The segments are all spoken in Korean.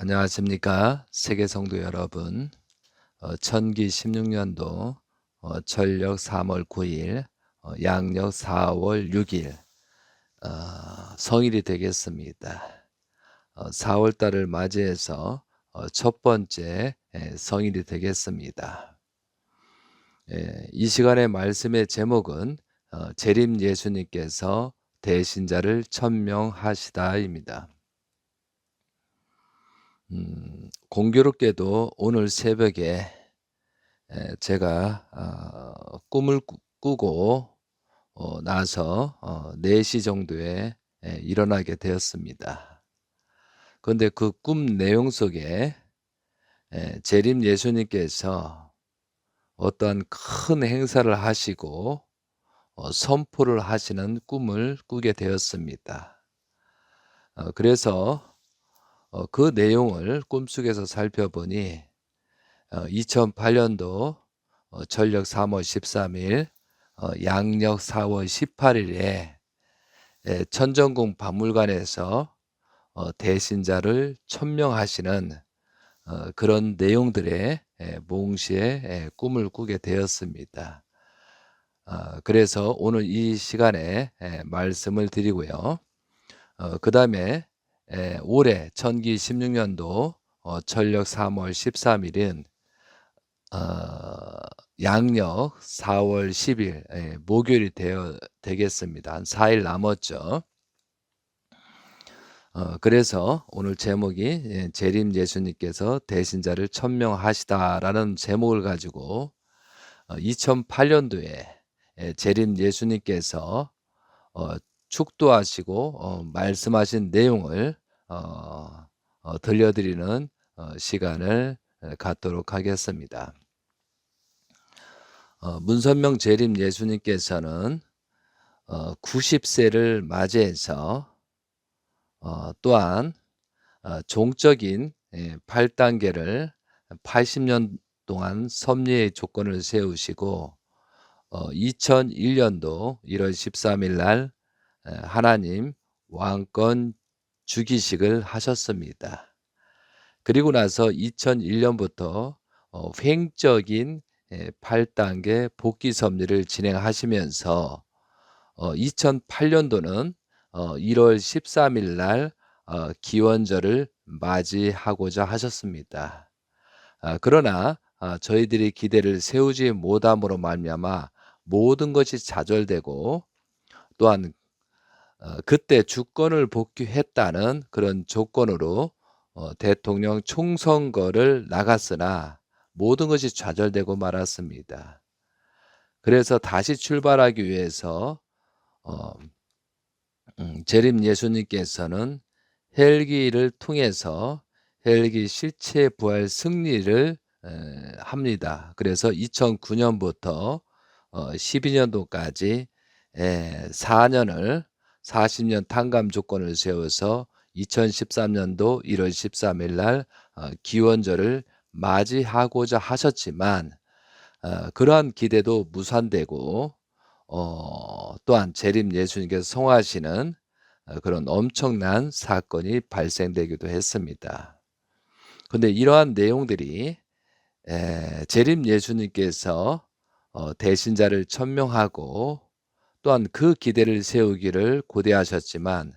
안녕하십니까 세계 성도 여러분. 천기 16년도 전력 3월 9일, 양력 4월 6일 성일이 되겠습니다. 4월 달을 맞이해서 첫 번째 성일이 되겠습니다. 이 시간의 말씀의 제목은 재림 예수님께서 대신자를 천명하시다입니다. 공교롭게도 오늘 새벽에 제가 꿈을 꾸고 나서 4시 정도에 일어나게 되었습니다. 그런데 그 꿈 내용 속에 재림 예수님께서 어떠한 큰 행사를 하시고 선포를 하시는 꿈을 꾸게 되었습니다. 그래서 그 내용을 꿈속에서 살펴보니 2008년도 전력 3월 13일, 양력 4월 18일에 천정궁 박물관에서 대신자를 천명하시는 그런 내용들의 몽시의 꿈을 꾸게 되었습니다. 그래서 오늘 이 시간에 말씀을 드리고요. 그 다음에 올해 천기 16년도 전력 3월 13일은 양력 4월 10일 목요일이 되겠습니다. 한 4일 남았죠. 그래서 오늘 제목이 재림 예수님께서 대신자를 천명하시다라는 제목을 가지고 2008년도에 재림 예수님께서 축도하시고 말씀하신 내용을 들려드리는 시간을 갖도록 하겠습니다. 문선명 재림 예수님께서는 90세를 맞이해서 또한 종적인 8단계를 80년 동안 섭리의 조건을 세우시고 2001년도 1월 13일 날 하나님 왕권 주기식을 하셨습니다. 그리고 나서 2001년부터 횡적인 8단계 복귀 섭리를 진행하시면서 2008년도는 1월 13일 날 기원절을 맞이하고자 하셨습니다. 그러나 저희들이 기대를 세우지 못함으로 말미암아 모든 것이 좌절되고 또한 그때 주권을 복귀했다는 그런 조건으로 대통령 총선거를 나갔으나 모든 것이 좌절되고 말았습니다. 그래서 다시 출발하기 위해서 재림 예수님께서는 헬기를 통해서 헬기 실체 부활 승리를 합니다. 그래서 2009년부터 12년도까지 4년을 40년 탕감 조건을 세워서 2013년도 1월 13일 날 기원절을 맞이하고자 하셨지만 그러한 기대도 무산되고 또한 재림 예수님께서 성화하시는 그런 엄청난 사건이 발생되기도 했습니다. 그런데 이러한 내용들이 재림 예수님께서 대신자를 천명하고 또한 그 기대를 세우기를 고대하셨지만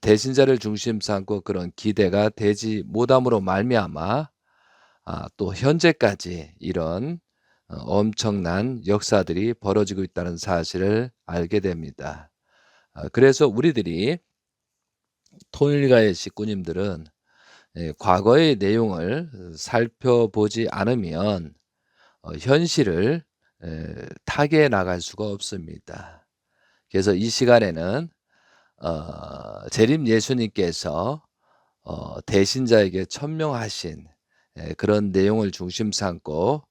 대신자를 중심 삼고 그런 기대가 되지 못함으로 말미암아 또 현재까지 이런 엄청난 역사들이 벌어지고 있다는 사실을 알게 됩니다. 그래서 우리들이 통일가의 식구님들은 과거의 내용을 살펴보지 않으면 현실을 타개해 나갈 수가 없습니다. 그래서 이 시간에는 재림 예수님께서 대신자에게 천명하신 그런 내용을 중심 삼고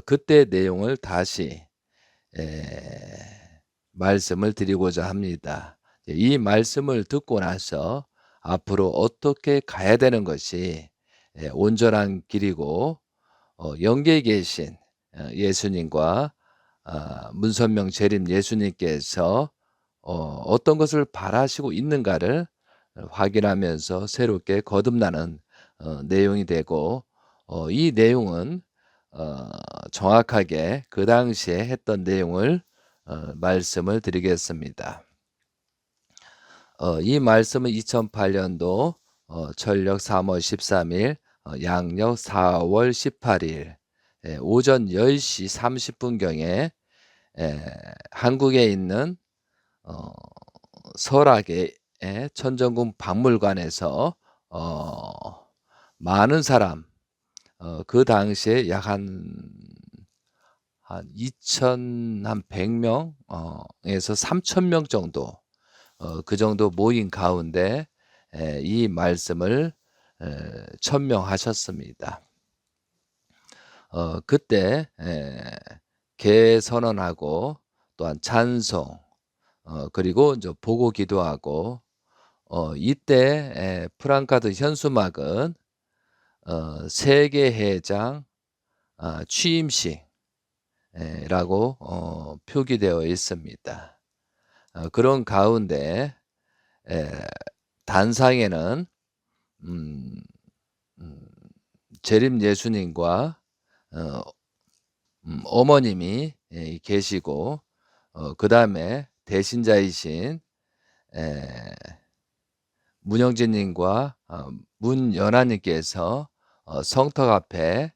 그때 내용을 다시 말씀을 드리고자 합니다. 이 말씀을 듣고 나서 앞으로 어떻게 가야 되는 것이 온전한 길이고 영계에 계신 예수님과 문선명 재림 예수님께서 어떤 것을 바라시고 있는가를 확인하면서 새롭게 거듭나는 내용이 되고 이 내용은 정확하게 그 당시에 했던 내용을 말씀을 드리겠습니다. 이 말씀은 2008년도 철력 3월 13일, 양력 4월 18일 오전 10시 30분경에 한국에 있는 설악의 천정궁 박물관에서 많은 사람, 그 당시에 약 한 2,100명 에서 3,000명 정도, 그 정도 모인 가운데 이 말씀을 천명하셨습니다. 그때 개선언하고 또한 찬송, 그리고 이제 보고 기도하고, 이때 프랑카드 현수막은 세계회장 취임식 라고 표기되어 있습니다. 그런 가운데 단상에는 재림 예수님과 어머님이 계시고, 그 다음에 대신자이신 문영진님과 문연아님께서 성턱 앞에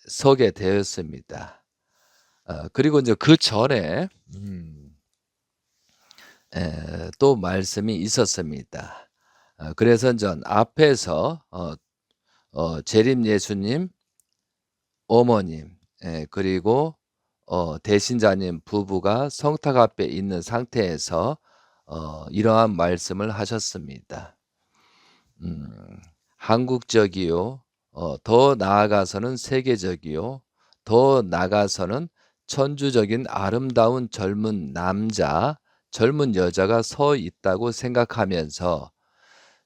서게 되었습니다. 그리고 이제 그 전에 또 말씀이 있었습니다. 그래서 전 앞에서 재림 예수님, 어머님, 그리고 대신자님 부부가 성탁 앞에 있는 상태에서 이러한 말씀을 하셨습니다. 한국적이요, 더 나아가서는 세계적이요, 더 나아가서는 천주적인 아름다운 젊은 남자, 젊은 여자가 서 있다고 생각하면서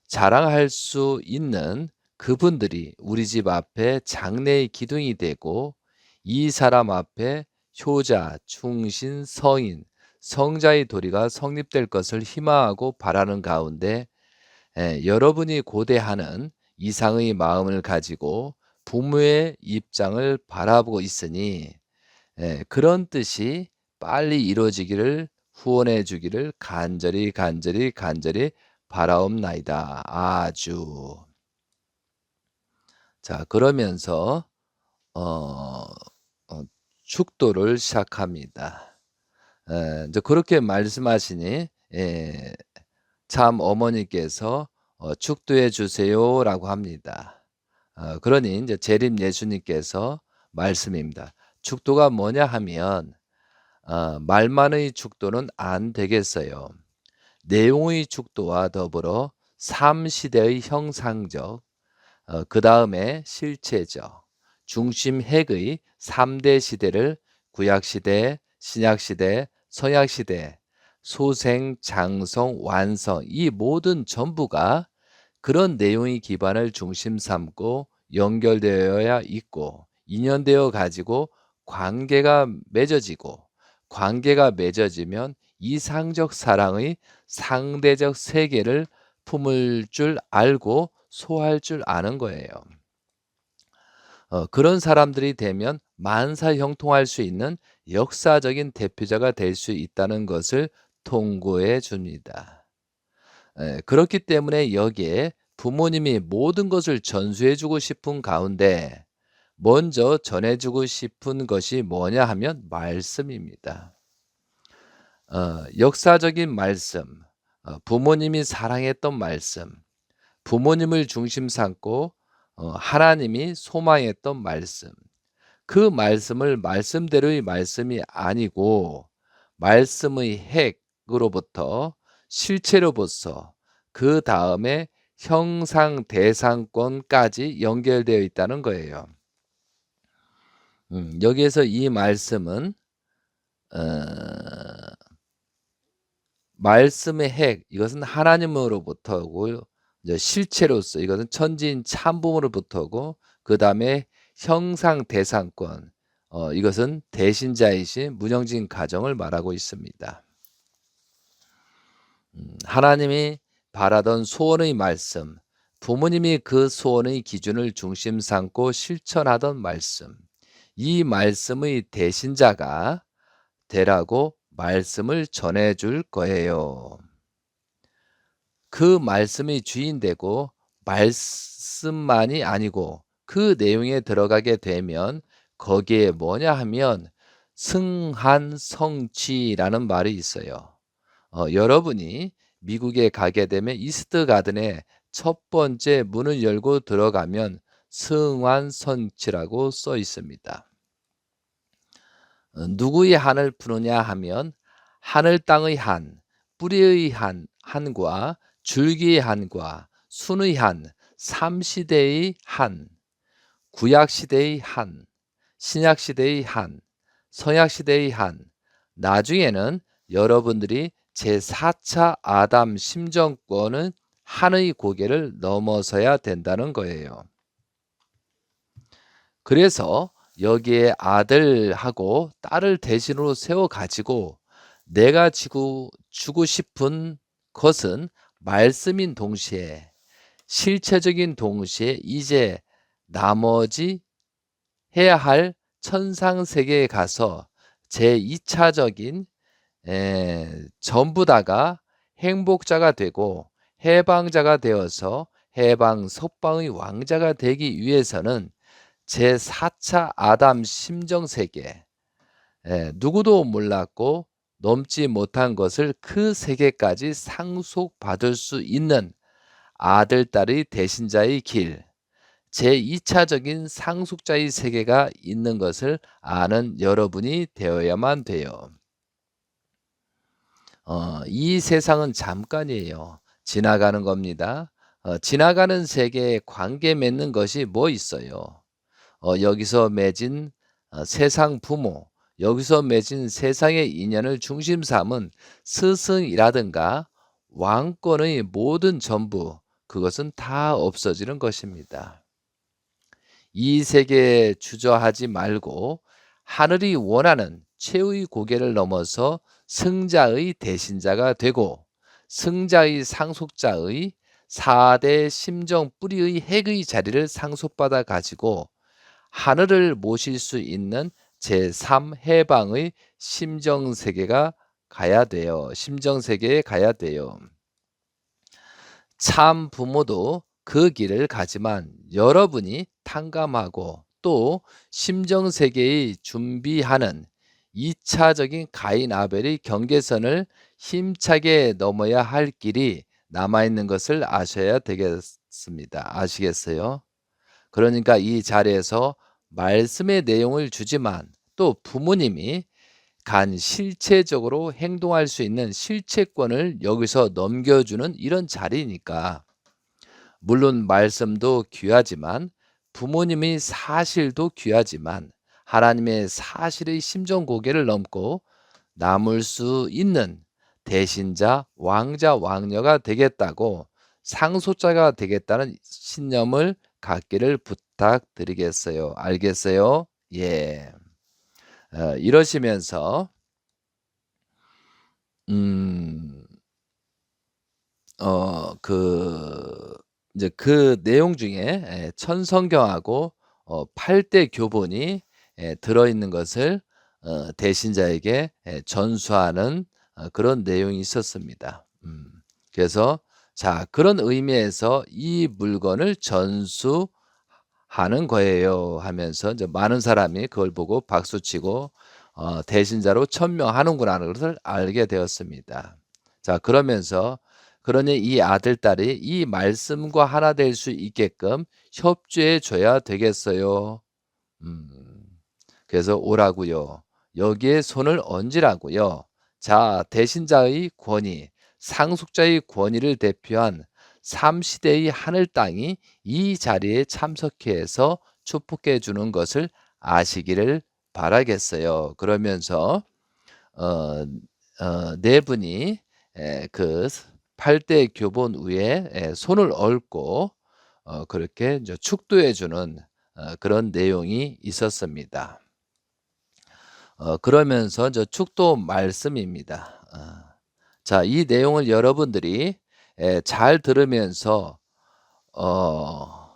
자랑할 수 있는 그분들이 우리 집 앞에 장래의 기둥이 되고, 이 사람 앞에 효자, 충신, 성인, 성자의 도리가 성립될 것을 희망하고 바라는 가운데 여러분이 고대하는 이상의 마음을 가지고 부모의 입장을 바라보고 있으니 그런 뜻이 빨리 이루어지기를 후원해 주기를 간절히 바라옵나이다. 아주. 자, 그러면서 축도를 시작합니다. 이제 그렇게 말씀하시니 참 어머니께서 축도해 주세요라고 합니다. 그러니 이제 재림 예수님께서 말씀입니다. 축도가 뭐냐 하면 말만의 축도는 안 되겠어요. 내용의 축도와 더불어 삶 시대의 형상적, 그 다음에 실체적, 중심핵의 3대 시대를 구약시대, 신약시대, 성약시대, 소생, 장성, 완성, 이 모든 전부가 그런 내용의 기반을 중심 삼고 연결되어야 있고, 인연되어 가지고 관계가 맺어지고, 관계가 맺어지면 이상적 사랑의 상대적 세계를 품을 줄 알고 소화할 줄 아는 거예요. 그런 사람들이 되면 만사형통할 수 있는 역사적인 대표자가 될 수 있다는 것을 통고해 줍니다. 그렇기 때문에 여기에 부모님이 모든 것을 전수해 주고 싶은 가운데 먼저 전해주고 싶은 것이 뭐냐 하면 말씀입니다. 역사적인 말씀, 부모님이 사랑했던 말씀, 부모님을 중심 삼고 하나님이 소망했던 말씀, 그 말씀을 말씀대로의 말씀이 아니고 말씀의 핵으로부터 실체로부터 그 다음에 형상 대상권까지 연결되어 있다는 거예요. 여기에서 이 말씀은 말씀의 핵, 이것은 하나님으로부터고, 이제 실체로서 이것은 천지인 참부모로부터고, 그 다음에 형상 대상권, 이것은 대신자이신 문영진 가정을 말하고 있습니다. 하나님이 바라던 소원의 말씀, 부모님이 그 소원의 기준을 중심 삼고 실천하던 말씀, 이 말씀의 대신자가 되라고 말씀을 전해줄 거예요. 그 말씀이 주인 되고 말씀만이 아니고 그 내용에 들어가게 되면 거기에 뭐냐 하면 승한성취라는 말이 있어요. 여러분이 미국에 가게 되면 이스트 가든에 첫 번째 문을 열고 들어가면 승환성취라고 써 있습니다. 누구의 한을 푸느냐 하면 하늘 땅의 한, 뿌리의 한과 줄기의 한과 순의 한, 삼시대의 한, 구약시대의 한, 신약시대의 한, 서약시대의 한, 나중에는 여러분들이 제4차 아담 심정권은 한의 고개를 넘어서야 된다는 거예요. 그래서 여기에 아들하고 딸을 대신으로 세워가지고 내가 주고 싶은 것은 말씀인 동시에 실체적인 동시에 이제 나머지 해야 할 천상세계에 가서 제2차적인 전부 다가 행복자가 되고 해방자가 되어서 해방 석방의 왕자가 되기 위해서는 제4차 아담 심정세계, 누구도 몰랐고 넘지 못한 것을 그 세계까지 상속받을 수 있는 아들, 딸의 대신자의 길, 제2차적인 상속자의 세계가 있는 것을 아는 여러분이 되어야만 돼요. 이 세상은 잠깐이에요. 지나가는 겁니다. 지나가는 세계에 관계 맺는 것이 뭐 있어요? 여기서 맺은 세상 부모, 여기서 맺은 세상의 인연을 중심 삼은 스승이라든가 왕권의 모든 전부, 그것은 다 없어지는 것입니다. 이 세계에 주저하지 말고 하늘이 원하는 최후의 고개를 넘어서 승자의 대신자가 되고 승자의 상속자의 4대 심정 뿌리의 핵의 자리를 상속받아 가지고 하늘을 모실 수 있는 제3 해방의 심정세계가 가야 돼요. 심정세계에 가야 돼요. 참 부모도 그 길을 가지만 여러분이 탕감하고 또 심정세계의 준비하는 2차적인 가인 아벨의 경계선을 힘차게 넘어야 할 길이 남아있는 것을 아셔야 되겠습니다. 아시겠어요? 그러니까 이 자리에서 말씀의 내용을 주지만 또 부모님이 간 실체적으로 행동할 수 있는 실체권을 여기서 넘겨주는 이런 자리니까 물론 말씀도 귀하지만 부모님의 사실도 귀하지만 하나님의 사실의 심정 고개를 넘고 남을 수 있는 대신자, 왕자, 왕녀가 되겠다고 상속자가 되겠다는 신념을 갖기를 부탁드리겠어요. 알겠어요? 예. 이러시면서 이제 그 내용 중에 천성경하고 8대 교본이 들어있는 것을 대신자에게 전수하는 그런 내용이 있었습니다. 그래서 자, 그런 의미에서 이 물건을 전수하는 거예요 하면서 이제 많은 사람이 그걸 보고 박수치고 대신자로 천명하는구나 하는 것을 알게 되었습니다. 자, 그러면서 그러니 이 아들, 딸이 이 말씀과 하나 될 수 있게끔 협조해 줘야 되겠어요. 그래서 오라고요. 여기에 손을 얹으라고요. 자, 대신자의 권위, 상속자의 권위를 대표한 3시대의 하늘 땅이 이 자리에 참석해서 축복해 주는 것을 아시기를 바라겠어요. 그러면서 네 분이 그 8대 교본 위에 손을 얹고 그렇게 이제 축도해 주는 그런 내용이 있었습니다. 그러면서 저 축도 말씀입니다. 자, 이 내용을 여러분들이 잘 들으면서 어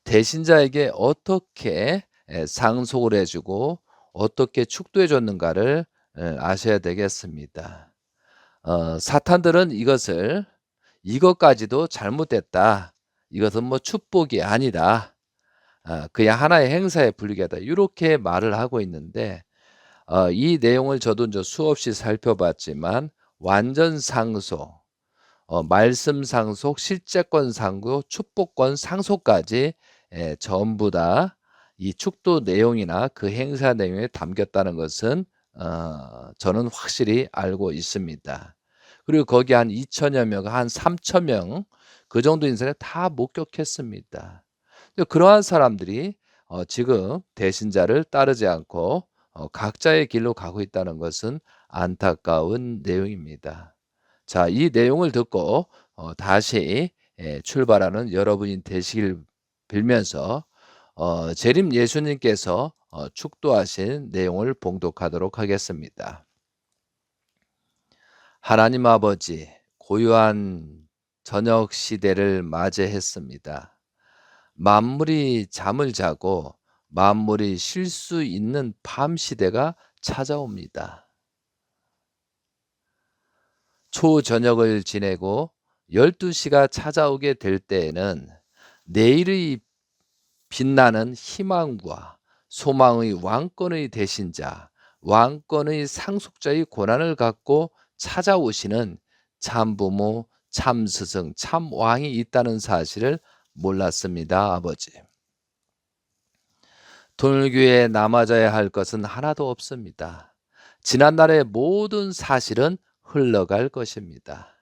대신자에게 어떻게 상속을 해 주고 어떻게 축도해 줬는가를 아셔야 되겠습니다. 사탄들은 이것을 "이것까지도 잘못됐다. 이것은 뭐 축복이 아니다. 그냥 하나의 행사에 불과하다." 요렇게 말을 하고 있는데 이 내용을 저도 인제 수없이 살펴봤지만 완전 상속, 말씀 상속, 실제권 상속, 축복권 상속까지 전부 다 이 축도 내용이나 그 행사 내용에 담겼다는 것은 저는 확실히 알고 있습니다. 그리고 거기 한 2천여 명, 한 3천 명 그 정도 인생을 다 목격했습니다. 그러한 사람들이 지금 대신자를 따르지 않고 각자의 길로 가고 있다는 것은 안타까운 내용입니다. 자, 이 내용을 듣고 다시 출발하는 여러분이 되시길 빌면서 재림 예수님께서 축도하신 내용을 봉독하도록 하겠습니다. 하나님 아버지, 고요한 저녁 시대를 맞이했습니다. 만물이 잠을 자고 만물이 쉴 수 있는 밤 시대가 찾아옵니다. 초저녁을 지내고 12시가 찾아오게 될 때에는 내일의 빛나는 희망과 소망의 왕권의 대신자, 왕권의 상속자의 고난을 갖고 찾아오시는 참부모, 참스승, 참왕이 있다는 사실을 몰랐습니다, 아버지. 돌교에 남아져야 할 것은 하나도 없습니다. 지난날의 모든 사실은 흘러갈 것입니다.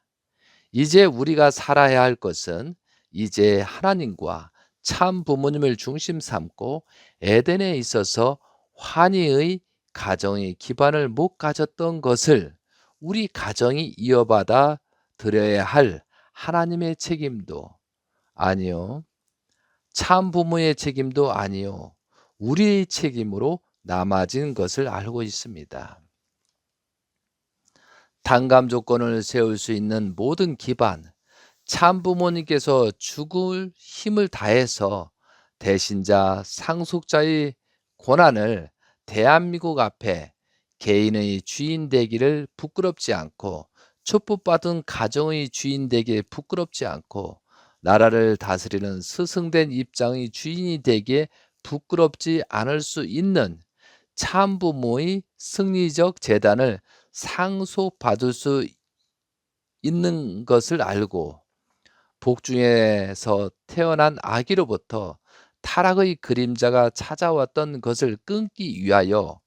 이제 우리가 살아야 할 것은 이제 하나님과 참 부모님을 중심 삼고 에덴에 있어서 환희의 가정의 기반을 못 가졌던 것을 우리 가정이 이어받아 드려야 할 하나님의 책임도 아니요. 참 부모의 책임도 아니요. 우리의 책임으로 남아진 것을 알고 있습니다. 단감 조건을 세울 수 있는 모든 기반, 참 부모님께서 죽을 힘을 다해서 대신자, 상속자의 권한을 대한민국 앞에 개인의 주인 되기를 부끄럽지 않고 축복받은 가정의 주인 되기에 부끄럽지 않고 나라를 다스리는 스승된 입장의 주인이 되기에 부끄럽지 않을 수 있는 참부모의 승리적 재단을 상속받을 수 있는 것을 알고 복중에서 태어난 아기로부터 타락의 그림자가 찾아왔던 것을 끊기 위하여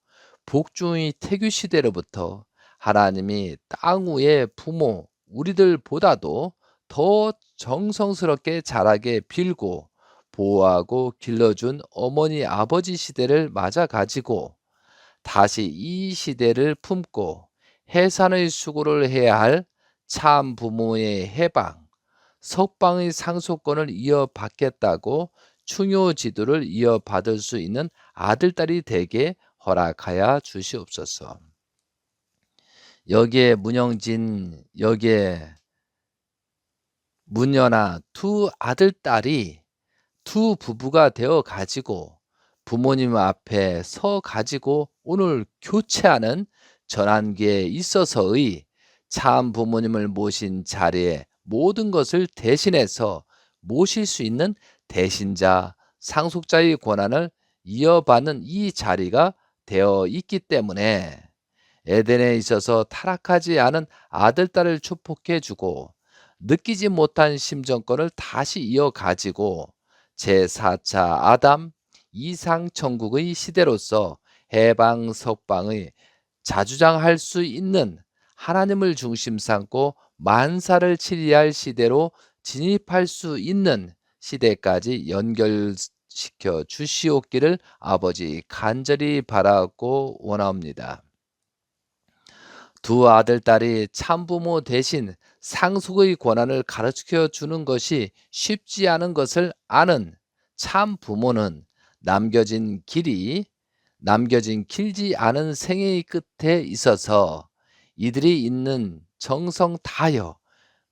복중의 태교 시대로부터 하나님이 땅 위의 부모 우리들보다도 더 정성스럽게 자라게 빌고 보호하고 길러준 어머니 아버지 시대를 맞아 가지고 다시 이 시대를 품고 해산의 수고를 해야 할 참 부모의 해방, 석방의 상속권을 이어받겠다고 충효 지도를 이어받을 수 있는 아들딸이 되게 허락하여 주시옵소서. 여기에 문영진, 여기에 문연아 두 아들딸이 두 부부가 되어 가지고 부모님 앞에 서 가지고 오늘 교체하는 전환기에 있어서의 참 부모님을 모신 자리에 모든 것을 대신해서 모실 수 있는 대신자, 상속자의 권한을 이어받는 이 자리가 되어 있기 때문에 에덴에 있어서 타락하지 않은 아들딸을 축복해 주고 느끼지 못한 심정권을 다시 이어가지고 제4차 아담 이상천국의 시대로서 해방 석방의 자주장할 수 있는 하나님을 중심 삼고 만사를 치리할 시대로 진입할 수 있는 시대까지 연결시켜 주시옵기를 아버지 간절히 바라고 원하옵니다. 두 아들딸이 참부모 대신 상속의 권한을 가르쳐 주는 것이 쉽지 않은 것을 아는 참부모는 남겨진 길지 않은 생애의 끝에 있어서 이들이 있는 정성 다하여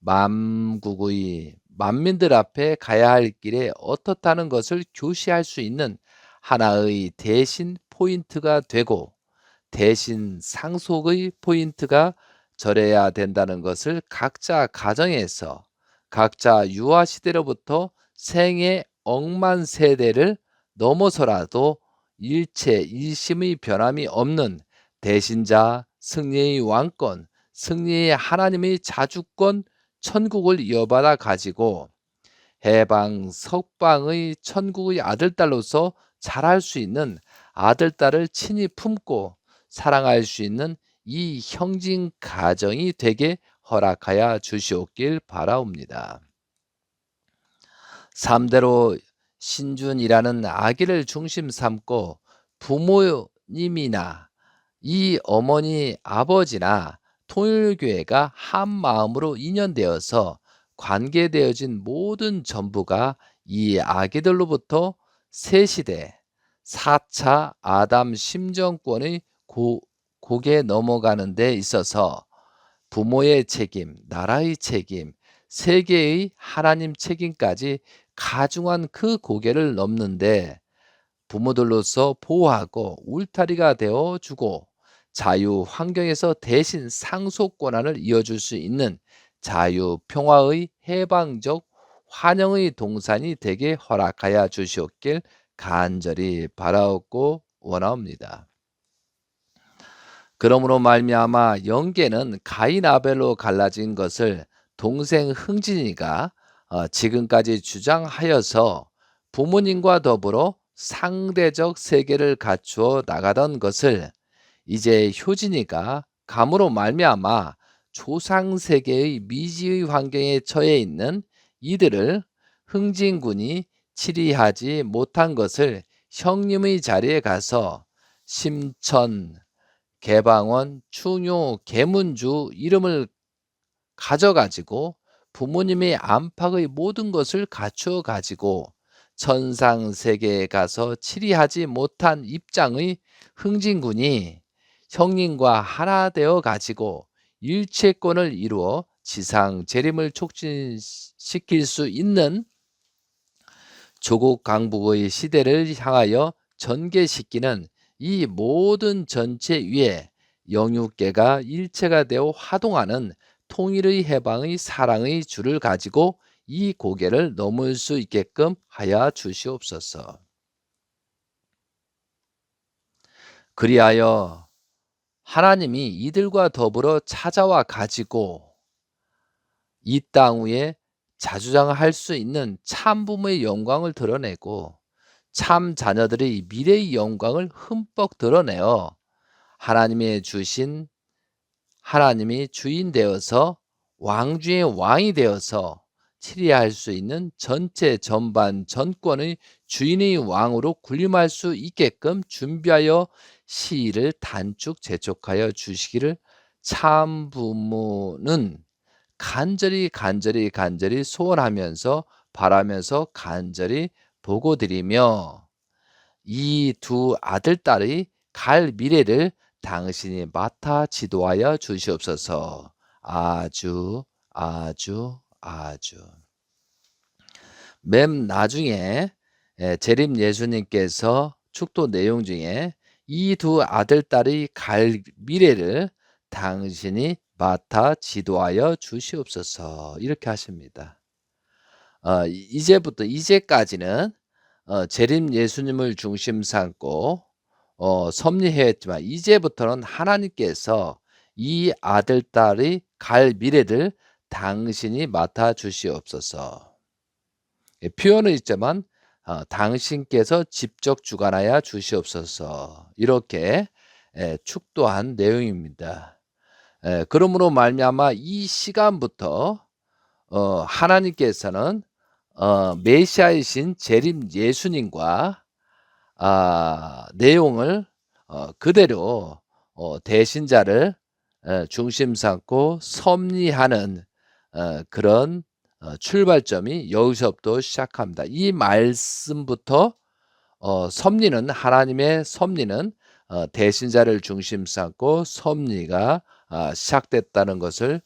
만국의 만민들 앞에 가야 할 길에 어떻다는 것을 교시할 수 있는 하나의 대신 포인트가 되고 대신 상속의 포인트가 절해야 된다는 것을 각자 가정에서 각자 유아 시대로부터 생애 억만 세대를 넘어서라도 일체 일심의 변함이 없는 대신자 승리의 왕권, 승리의 하나님의 자주권 천국을 이어받아 가지고 해방 석방의 천국의 아들딸로서 자랄 수 있는 아들딸을 친히 품고 사랑할 수 있는 이 형진 가정이 되게 허락하여 주시옵길 바라옵니다. 3대로 신준이라는 아기를 중심 삼고 부모님이나 이 어머니 아버지나 통일교회가 한 마음으로 인연되어서 관계되어진 모든 전부가 이 아기들로부터 새 시대 4차 아담 심정권의 곡에 넘어가는 데 있어서 부모의 책임, 나라의 책임, 세계의 하나님 책임까지 가중한 그 고개를 넘는데 부모들로서 보호하고 울타리가 되어 주고 자유 환경에서 대신 상속 권한을 이어줄 수 있는 자유 평화의 해방적 환영의 동산이 되게 허락하여 주시옵길 간절히 바라옵고 원하옵니다. 그러므로 말미암아 영계는 가인 아벨로 갈라진 것을 동생 흥진이가 지금까지 주장하여서 부모님과 더불어 상대적 세계를 갖추어 나가던 것을 이제 효진이가 감으로 말미암아 조상 세계의 미지의 환경에 처해 있는 이들을 흥진군이 치리하지 못한 것을 형님의 자리에 가서 심천, 개방원, 충효, 계문주 이름을 가져가지고 부모님의 안팎의 모든 것을 갖추어 가지고 천상 세계에 가서 치리하지 못한 입장의 흥진군이 형님과 하나 되어 가지고 일체권을 이루어 지상 재림을 촉진시킬 수 있는 조국 강국의 시대를 향하여 전개시키는 이 모든 전체 위에 영육계가 일체가 되어 화동하는 통일의 해방의 사랑의 줄을 가지고 이 고개를 넘을 수 있게끔 하여 주시옵소서. 그리하여 하나님이 이들과 더불어 찾아와 가지고 이 땅 위에 자주장할 수 있는 참 부모의 영광을 드러내고 참 자녀들의 미래의 영광을 흠뻑 드러내어 하나님의 주신 하나님이 주인 되어서 왕 중의 왕이 되어서 치리할 수 있는 전체 전반 전권의 주인의 왕으로 군림할 수 있게끔 준비하여 시일을 단축 재촉하여 주시기를 참 부모는 간절히 소원하면서 바라면서 간절히 보고드리며 이 두 아들 딸의 갈 미래를 당신이 맡아 지도하여 주시옵소서. 아주 맨 나중에 재림 예수님께서 축도 내용 중에 이 두 아들 딸의 갈 미래를 당신이 맡아 지도하여 주시옵소서 이렇게 하십니다. 이제까지는 재림 예수님을 중심 삼고 섭리해왔지만 이제부터는 하나님께서 이 아들 딸의 갈 미래를 당신이 맡아 주시옵소서. 표현은 있지만 당신께서 직접 주관하여 주시옵소서 이렇게 축도한 내용입니다. 그러므로 말미암아 이 시간부터 하나님께서는 메시아이신 재림 예수님과 내용을 그대로 대신자를 중심 삼고 섭리하는 그런 출발점이 여기서부터 시작합니다. 이 말씀부터 섭리는 하나님의 섭리는 대신자를 중심 삼고 섭리가 시작됐다는 것을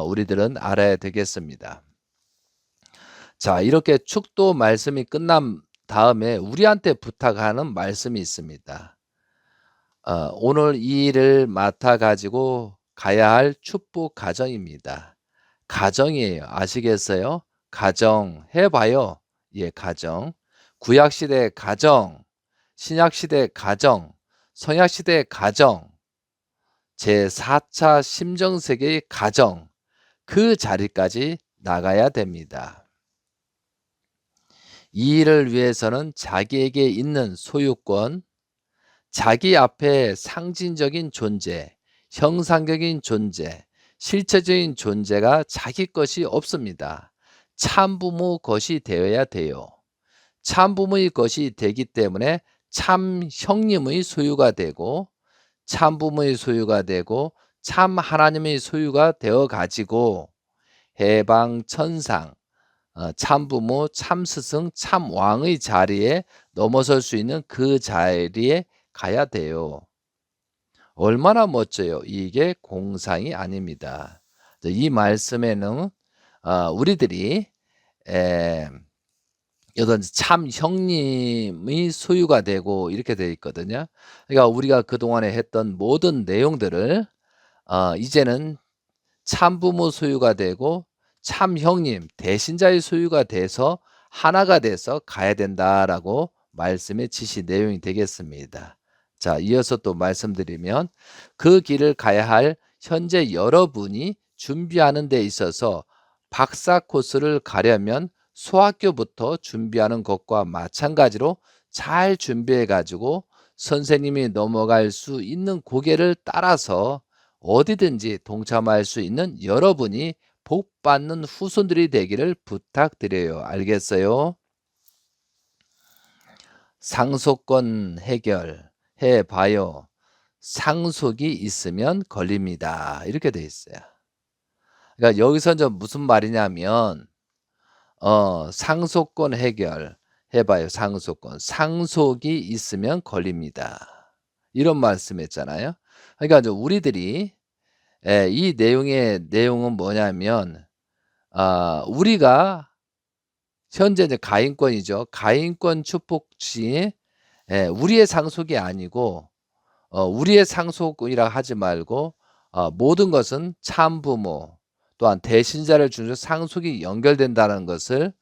우리들은 알아야 되겠습니다. 자, 이렇게 축도 말씀이 끝난 다음에 우리한테 부탁하는 말씀이 있습니다. 오늘 이 일을 맡아 가지고 가야 할 축복 가정입니다. 가정이에요. 아시겠어요? 가정 해 봐요. 예, 가정. 구약 시대 가정, 신약 시대 가정, 성약 시대 가정, 제4 차 심정 세계의 가정, 그 자리까지 나가야 됩니다. 이 일을 위해서는 자기에게 있는 소유권, 자기 앞에 상징적인 존재, 형상적인 존재, 실체적인 존재가 자기 것이 없습니다. 참부모 것이 되어야 돼요. 참부모의 것이 되기 때문에 참 형님의 소유가 되고, 참부모의 소유가 되고, 참 하나님의 소유가 되어 가지고 해방천상, 참부모, 참스승, 참왕의 자리에 넘어설 수 있는 그 자리에 가야 돼요. 얼마나 멋져요. 이게 공상이 아닙니다. 이 말씀에는 우리들이 어떤 참 형님의 소유가 되고 이렇게 되어 있거든요. 그러니까 우리가 그동안에 했던 모든 내용들을 이제는 참부모 소유가 되고 참 형님, 대신자의 소유가 돼서 하나가 돼서 가야 된다라고 말씀의 지시 내용이 되겠습니다. 자, 이어서 또 말씀드리면 그 길을 가야 할 현재 여러분이 준비하는 데 있어서 박사 코스를 가려면 소학교부터 준비하는 것과 마찬가지로 잘 준비해 가지고 선생님이 넘어갈 수 있는 고개를 따라서 어디든지 동참할 수 있는 여러분이 복 받는 후손들이 되기를 부탁드려요. 알겠어요? 상속권 해결해 봐요. 상속이 있으면 걸립니다. 이렇게 돼 있어요. 그러니까 여기서 좀 무슨 말이냐면 상속권 해결 해봐요. 상속권. 상속이 있으면 걸립니다. 이런 말씀했잖아요. 그러니까 이제 우리들이 이 내용은 뭐냐면 우리가 현재 이제 가인권이죠. 가인권 축복시 우리의 상속이 아니고 우리의 상속이라 하지 말고 모든 것은 참부모 또한 대신자를 중심으로 상속이 연결된다는 것을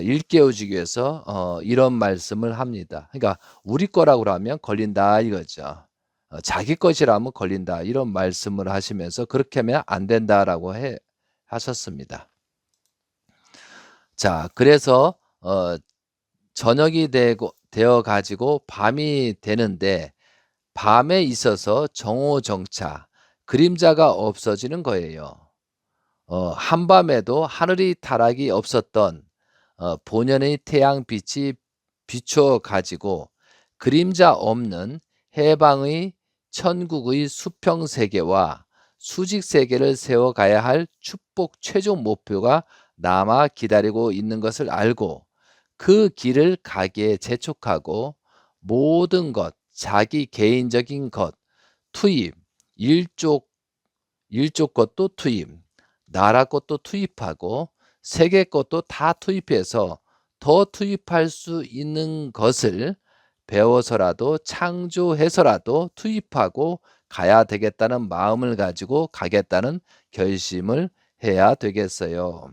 일깨워주기 위해서 이런 말씀을 합니다. 그러니까 우리 거라고 하면 걸린다 이거죠. 자기 것이라면 걸린다 이런 말씀을 하시면서 그렇게 하면 안 된다라고 하셨습니다. 자, 그래서 저녁이 되어 가지고 밤이 되는데 밤에 있어서 정오정차 그림자가 없어지는 거예요. 한밤에도 하늘이 타락이 없었던 본연의 태양빛이 비추어 가지고 그림자 없는 해방의 천국의 수평세계와 수직세계를 세워가야 할 축복 최종 목표가 남아 기다리고 있는 것을 알고 그 길을 가기에 재촉하고 모든 것, 자기 개인적인 것, 투입, 일족 것도 투입, 나라 것도 투입하고 세계 것도 다 투입해서 더 투입할 수 있는 것을 배워서라도 창조해서라도 투입하고 가야 되겠다는 마음을 가지고 가겠다는 결심을 해야 되겠어요.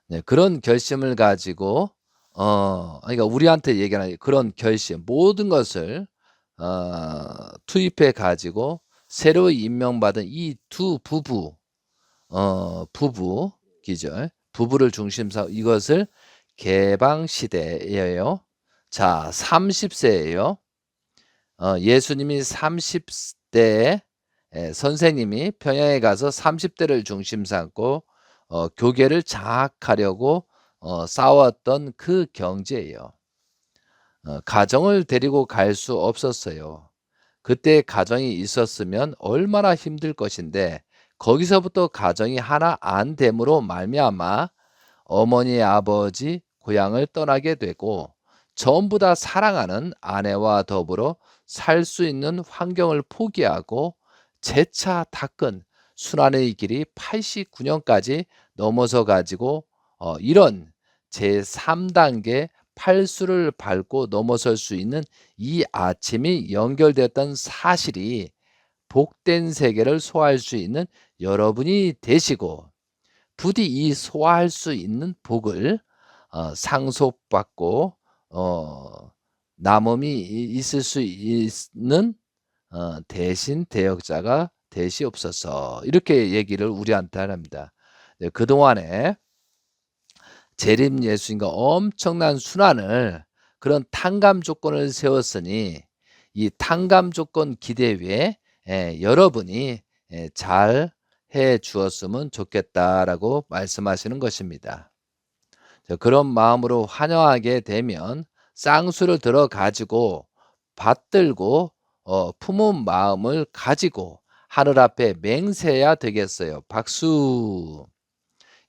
네, 그런 결심을 가지고 그러니까 우리한테 얘기하는 그런 결심 모든 것을 투입해 가지고 새로 임명받은 이 두 부부 기절 부부를 중심으로 이것을 개방 시대예요. 자, 30세예요. 예수님이 30대에 선생님이 평양에 가서 30대를 중심 삼고 교계를 장악하려고 싸웠던 그 경제예요. 가정을 데리고 갈 수 없었어요. 그때 가정이 있었으면 얼마나 힘들 것인데 거기서부터 가정이 하나 안 됨으로 말미암아 어머니 아버지 고향을 떠나게 되고 전부 다 사랑하는 아내와 더불어 살 수 있는 환경을 포기하고 재차 닦은 순환의 길이 89년까지 넘어서 가지고 이런 제3 단계 팔수를 밟고 넘어설 수 있는 이 아침이 연결되었던 사실이 복된 세계를 소화할 수 있는 여러분이 되시고, 부디 이 소화할 수 있는 복을 상속받고 남음이 있을 수 있는 대신 대역자가 되시옵소서. 이렇게 얘기를 우리한테 합니다. 네, 그동안에 재림 예수님과 엄청난 순환을, 그런 탕감 조건을 세웠으니 이 탕감 조건 기대 위에 여러분이 잘 해 주었으면 좋겠다라고 말씀하시는 것입니다. 그런 마음으로 환영하게 되면 쌍수를 들어 가지고 받들고 품은 마음을 가지고 하늘 앞에 맹세해야 되겠어요. 박수.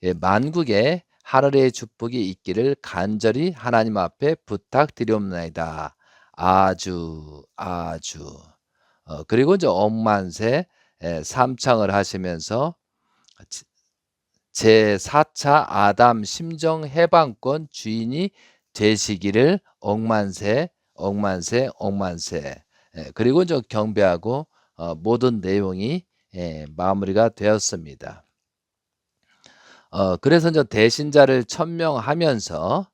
예, 만국에 하늘의 축복이 있기를 간절히 하나님 앞에 부탁드리옵나이다. 아주 아주. 그리고 이제 억만세 삼창을 하시면서 제4차 아담 심정 해방권 주인이 되시기를 억만세 억만세 억만세. 그리고 이제 경배하고 모든 내용이 마무리가 되었습니다. 그래서 이제 대신자를 천명하면서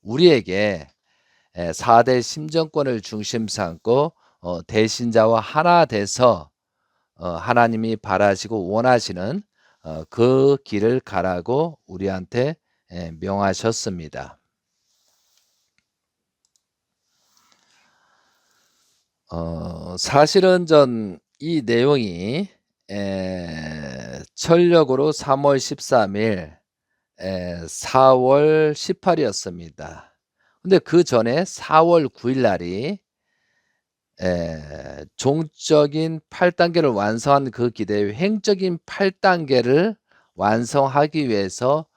우리에게 4대 심정권을 중심 삼고 대신자와 하나 돼서 하나님이 바라시고 원하시는 그 길을 가라고 우리한테 명하셨습니다. 사실은 이 내용이 철력으로 3월 13일 4월 18일이었습니다. 근데 그 전에 4월 9일 날이 종적인 8단계를 완성한 그 기대의 횡적인 8단계를 완성하기 위해서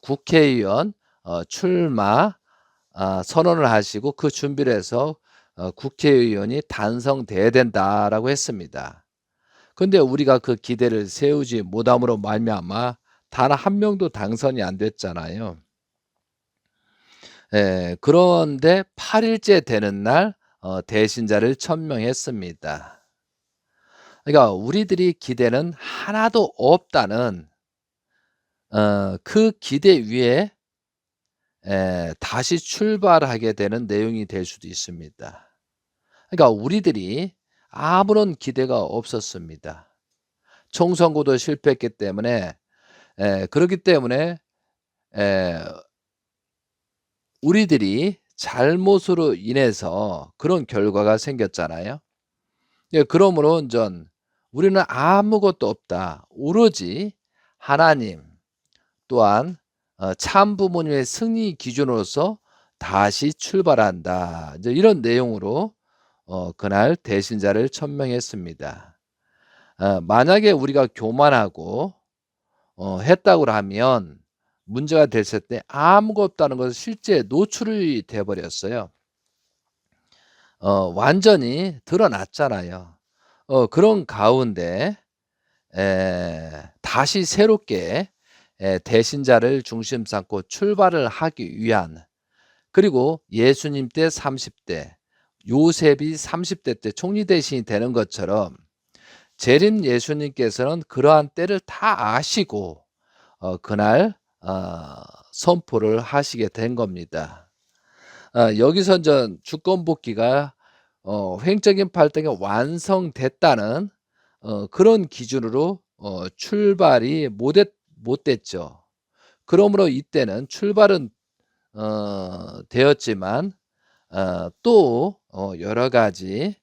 국회의원 출마 선언을 하시고 그 준비를 해서 국회의원이 단성돼야 된다라고 했습니다. 근데 우리가 그 기대를 세우지 못함으로 말미암아 단 한 명도 당선이 안 됐잖아요. 그런데 8일째 되는 날 대신자를 천명했습니다. 그러니까 우리들이 기대는 하나도 없다는 그 기대 위에 다시 출발하게 되는 내용이 될 수도 있습니다. 그러니까 우리들이 아무런 기대가 없었습니다. 총선거도 실패했기 때문에 그렇기 때문에 우리들이 잘못으로 인해서 그런 결과가 생겼잖아요. 그러므로 우리는 아무것도 없다. 오로지 하나님 또한 참 부모님의 승리 기준으로서 다시 출발한다. 이제 이런 내용으로 그날 대신자를 천명했습니다. 만약에 우리가 교만하고 했다고 하면 문제가 됐을 때 아무것도 없다는 것은 실제 노출이 돼 버렸어요. 완전히 드러났잖아요. 그런 가운데 다시 새롭게 대신자를 중심 삼고 출발을 하기 위한, 그리고 예수님 때 30대, 요셉이 30대 때 총리 대신이 되는 것처럼 재림 예수님께서는 그러한 때를 다 아시고 그날 선포를 하시게 된 겁니다. 여기서 주권 복귀가 횡적인 8단계 완성됐다는 그런 기준으로 출발이 못 됐죠. 그러므로 이때는 출발은 되었지만 또 여러 가지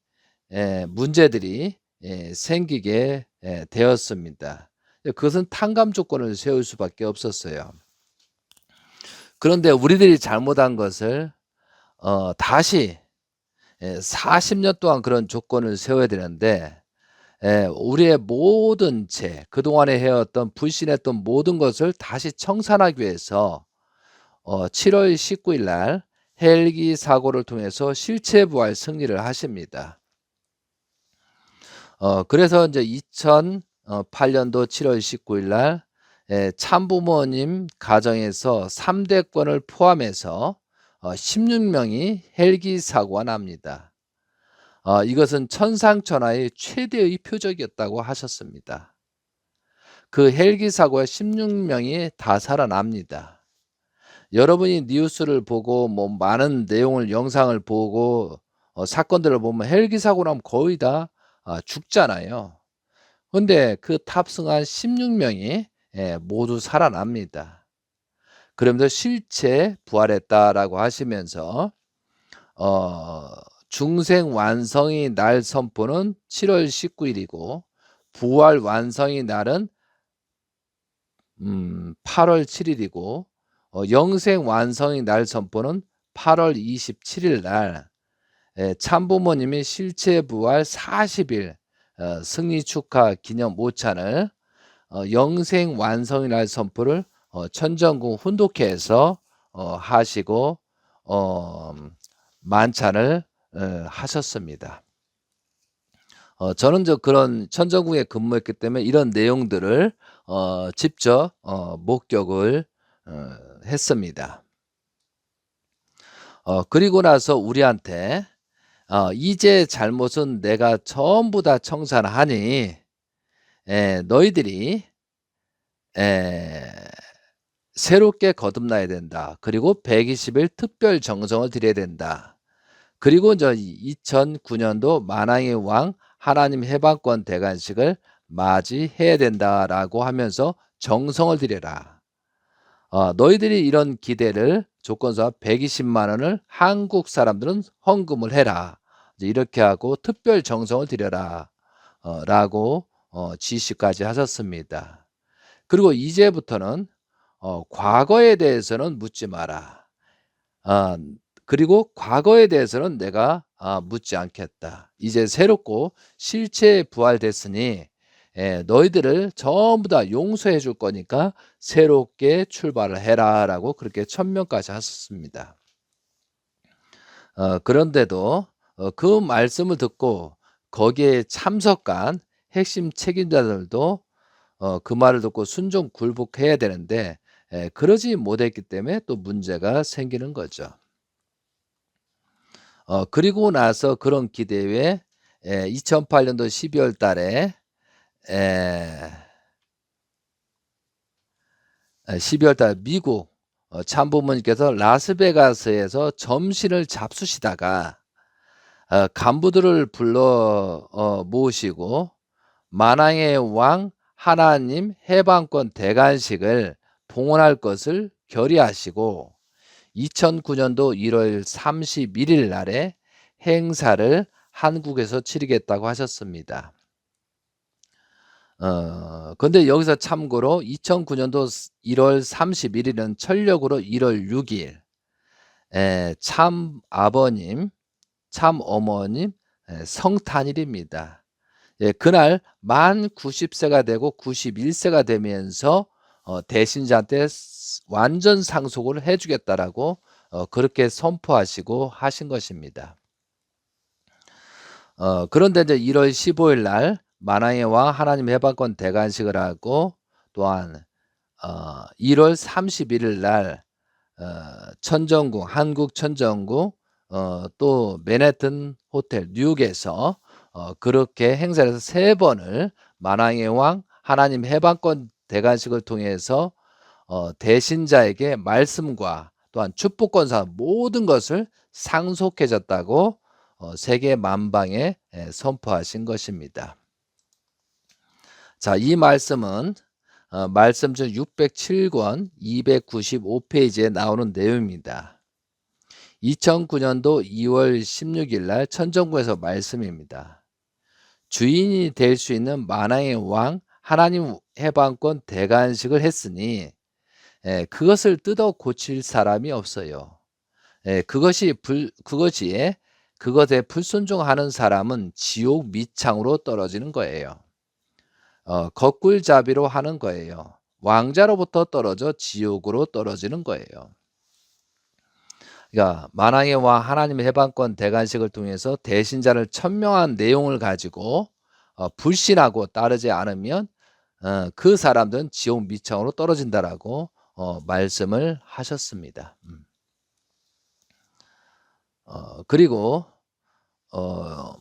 문제들이 생기게 되었습니다. 그것은 탕감 조건을 세울 수밖에 없었어요. 그런데 우리들이 잘못한 것을 다시 40년 동안 그런 조건을 세워야 되는데 우리의 모든 죄, 그동안에 해왔던 불신했던 모든 것을 다시 청산하기 위해서 7월 19일 날 헬기 사고를 통해서 실체부활 승리를 하십니다. 그래서 인제 2008년도 7월 19일 날 참부모님 가정에서 3 대권을 포함해서 16 명이 헬기 사고가 납니다. 이것은 천상천하의 최대의 표적이었다고 하셨습니다. 그 헬기 사고에 16 명이 다 살아납니다. 여러분이 뉴스를 보고 뭐 많은 내용을 영상을 보고 사건들을 보면 헬기 사고 나면 거의 다 죽잖아요. 근데 그 탑승한 16 명이 모두 살아납니다. 그러면서 "실체 부활했다."라고 하시면서 어 중생 완성의 날 선포는 7월 19일 일이고 부활 완성의 날은 8월 7일 일이고 영생 완성의 날 선포는 8월 27일 날 참부모님이 실체 부활 40일 승리 축하 기념 모찬을 영생 완성의 날 선포를 천정궁 훈독회에서 하시고 어 만찬을 하셨습니다. 저는 그런 천정궁에 근무했기 때문에 이런 내용들을 직접 목격을 했습니다. 그리고 나서 우리한테 "이제 잘못은 내가 전부 다 청산하니 너희들이 에 새롭게 거듭나야 된다. 그리고 120일 특별 정성을 드려야 된다." 그리고 저 2009 년도 만왕의 왕 하나님 해방권 대관식을 맞이해야 된다라고 하면서 "정성을 들여라. 너희들이 이런 기대를 조건사 120만 원을 한국 사람들은 헌금을 해라." 이제 이렇게 하고 "특별 정성을 들여라." 라고 지시까지 하셨습니다. 그리고 이제부터는 과거에 대해서는 묻지 마라. 아 그리고 과거에 대해서는 내가 묻지 않겠다. 이제 새롭고 실체에 부활됐으니 너희들을 전부 다 용서해 줄 거니까 새롭게 출발을 해라라고 그렇게 천명까지 하셨습니다. 그런데도 그 말씀을 듣고 거기에 참석한 핵심 책임자들도 그 말을 듣고 순종 굴복해야 되는데 그러지 못했기 때문에 또 문제가 생기는 거죠. 그리고 나서 그런 기대에 2008 년도 12월 달에 에 12월 달 미국 참부모님께서 라스베가스에서 점심을 잡수시다가 간부들을 불러 모으시고 만왕의 왕 하나님 해방권 대관식을 봉헌할 것을 결의하시고 2009 년도 1월 31일 날에 행사를 한국에서 치르겠다고 하셨습니다. 근데 여기서 참고로 2009 년도 1월 31 일은 철력으로 1월 6일 참아버님, 참어머님 성탄일입니다. 그날 만 90 세가 되고 91 세가 되면서 대신자한테 완전 상속을 해 주겠다라고 그렇게 선포하시고 하신 것입니다. 그런데 이제 1월 15일 날 만왕의 왕 하나님 해방권 대관식을 하고 또한 1월 31일 날 천정궁 한국 천정궁 또 맨해튼 호텔 뉴욕에서 그렇게 행사를 해서 3 번을 만왕의 왕 하나님 해방권 대관식을 통해서 대신자에게 말씀과 또한 축복권사 모든 것을 상속해 줬다고 세계 만방에 선포하신 것입니다. 자, 이 말씀은 말씀전 607권 295 페이지에 나오는 내용입니다. 2009 년도 2월 16일 날 천정궁에서 말씀입니다. 주인이 될 수 있는 만왕의 왕 하나님 해방권 대관식을 했으니 그것을 뜯어 고칠 사람이 없어요. 그것에 불순종하는 사람은 지옥 밑창으로 떨어지는 거예요. 거꿀잡이로 하는 거예요. 왕자로부터 떨어져 지옥으로 떨어지는 거예요. 그러니까 만왕의 왕 하나님의 해방권 대관식을 통해서 대신자를 천명한 내용을 가지고 불신하고 따르지 않으면 그 사람들은 지옥 미창으로 떨어진다라고 말씀을 하셨습니다. 그리고 어